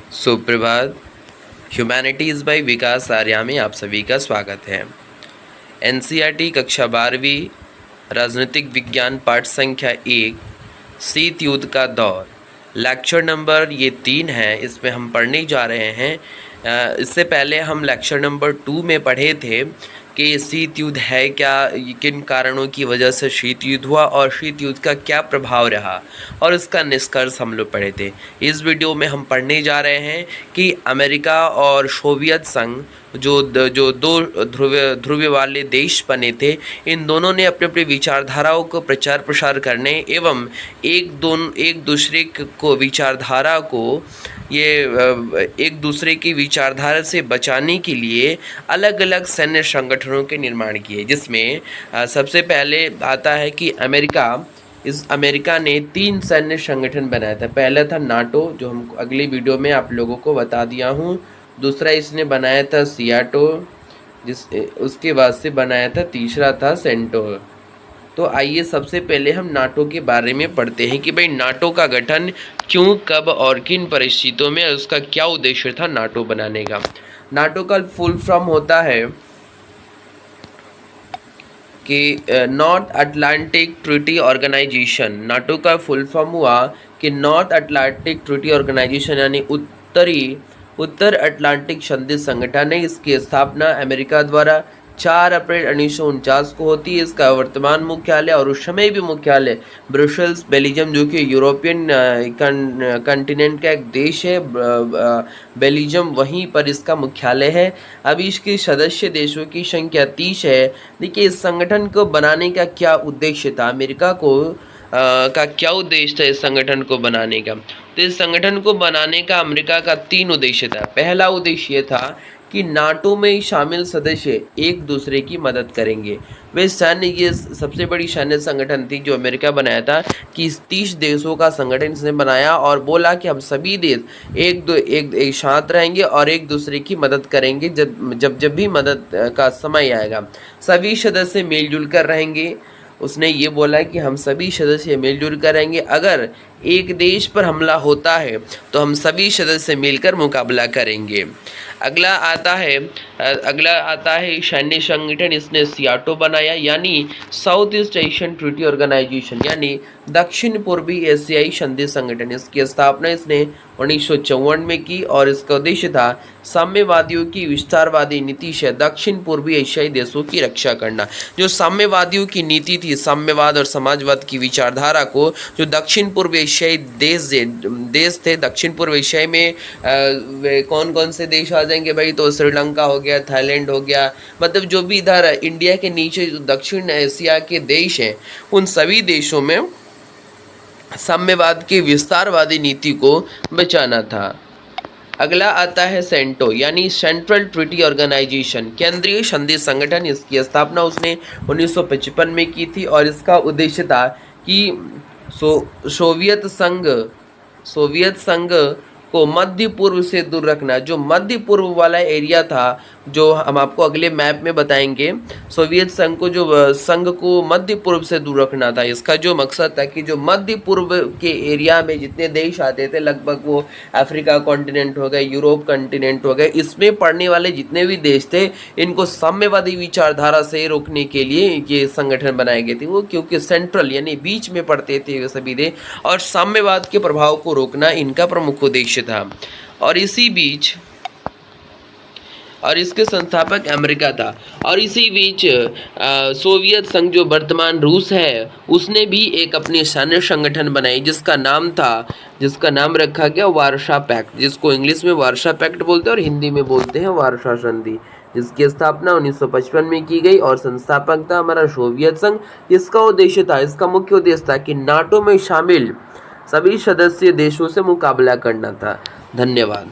सुप्रभात। Humanities bye विकास आर्या में आप सभी का स्वागत है। एनसीईआरटी कक्षा 12वीं राजनीतिक विज्ञान पाठ संख्या 1 शीत युद्ध का दौर लेक्चर नंबर ये 3 है। इसमें हम पढ़ने जा रहे हैं। इससे पहले हम लेक्चर नंबर 2 में पढ़े थे कि शीत युद्ध है क्या, किन कारणों की वजह से शीत युद्ध हुआ और शीत युद्ध का क्या प्रभाव रहा, और इसका निष्कर्ष हम लोग पढ़े थे। इस वीडियो में हम पढ़ने जा रहे हैं कि अमेरिका और सोवियत संघ जो दो ध्रुव वाले देश बने थे, इन दोनों ने अपने अपने विचारधाराओं को प्रचार प्रसार करने एवं एक दूसरे को विचारधारा को एक दूसरे की विचारधारा से बचाने के लिए अलग अलग सैन्य संगठनों के निर्माण किए, जिसमें सबसे पहले आता है कि अमेरिका ने 3 सैन्य संगठन बनाया था। पहला था नाटो, जो हम अगली वीडियो में आप लोगों को बता दिया हूँ। दूसरा इसने बनाया था सियाटो, उसके बाद से बनाया था, तीसरा था सेंटो। तो आइए सबसे पहले हम नाटो के बारे में पढ़ते हैं कि भाई नाटो का गठन क्यों, कब और किन परिस्थितियों में, उसका क्या उद्देश्य था नाटो बनाने का। नाटो का फुल फॉर्म होता है कि North Atlantic Treaty Organisation. NATO का फुल फॉर्म हुआ कि नॉर्थ अटलांटिक ट्रीटी ऑर्गेनाइजेशन, यानी उत्तर अटलांटिक संधि संगठन है। इसकी स्थापना अमेरिका द्वारा 4 अप्रैल 1949 को होती है। इसका वर्तमान मुख्यालय और उस समय भी मुख्यालय ब्रुसेल्स, बेल्जियम, जो कि यूरोपियन कंटिनेंट का एक देश है। बेल्जियम, वहीं पर इसका मुख्यालय है। अभी इसके सदस्य देशों की संख्या 30 है। देखिए, इस संगठन को बनाने का क्या उद्देश्य था, अमेरिका का क्या उद्देश्य था इस संगठन को बनाने का। तो इस संगठन को बनाने का अमेरिका का 3 उद्देश्य था। पहला उद्देश्य ये था कि नाटो में शामिल सदस्य एक दूसरे की मदद करेंगे। ये सबसे बड़ी सैन्य संगठन थी जो अमेरिका बनाया था, कि 30 देशों का संगठन इसने बनाया और बोला कि हम सभी देश एक साथ रहेंगे और एक दूसरे की मदद करेंगे जब भी मदद का समय आएगा। सभी सदस्य मिलजुल कर रहेंगे। उसने ये बोला कि हम सभी सदस्य मिलजुल कर रहेंगे। अगर एक देश पर हमला होता है तो हम सभी सदस्य मिलकर मुकाबला करेंगे। अगला आता है सैन्य संगठन, इसने सियाटो बनाया, यानी South East Asian Treaty Organisation, यानी दक्षिण पूर्वी एशियाई संधि संगठन। इसकी स्थापना इसने 1954 में की और इसका उद्देश्य था साम्यवादियों की विस्तारवादी नीति से दक्षिण पूर्वी एशियाई देशों की रक्षा करना। जो साम्यवादियों की नीति थी, साम्यवाद और समाजवाद की विचारधारा को, जो दक्षिण पूर्व एशियाई देश थे, दक्षिण पूर्व एशिया में कौन कौन से देश आ जाएंगे भाई, तो श्रीलंका हो गया, थाईलैंड हो गया, मतलब जो भी इधर इंडिया के नीचे जो दक्षिण एशिया के देश हैं, उन सभी देशों में साम्यवाद की विस्तारवादी नीति को बचाना था। अगला आता है सेंटो, यानी सेंट्रल ट्रीटी ऑर्गेनाइजेशन, केंद्रीय संधि संगठन। इसकी स्थापना उसने 1955 में की थी और इसका उद्देश्य था कि सोवियत संघ को मध्य पूर्व से दूर रखना। जो मध्य पूर्व वाला एरिया था, जो हम आपको अगले मैप में बताएंगे, सोवियत संघ को मध्य पूर्व से दूर रखना था। इसका जो मकसद था कि जो मध्य पूर्व के एरिया में जितने देश आते थे, लगभग वो अफ्रीका कॉन्टिनेंट हो गए, यूरोप कॉन्टिनेंट हो गए, इसमें पढ़ने वाले जितने भी देश थे, इनको साम्यवादी विचारधारा से रोकने के लिए ये संगठन बनाए गए थे। वो क्योंकि सेंट्रल यानी बीच में पड़ते थे सभी देश, और साम्यवाद के प्रभाव को रोकना इनका प्रमुख उद्देश्य था। और इसके संस्थापक अमेरिका था। और इसी बीच सोवियत संघ, जो वर्तमान रूस है, उसने भी एक अपनी सैन्य संगठन बनाई जिसका नाम रखा गया वार्शा पैक्ट, जिसको इंग्लिश में वार्शा पैक्ट बोलते हैं और हिंदी में बोलते हैं वार्शा संधि, जिसकी स्थापना 1955 में की गई। और संस्थापक था हमारा सोवियत संघ। इसका मुख्य उद्देश्य था कि नाटो में शामिल सभी सदस्य देशों से मुकाबला करना था। धन्यवाद।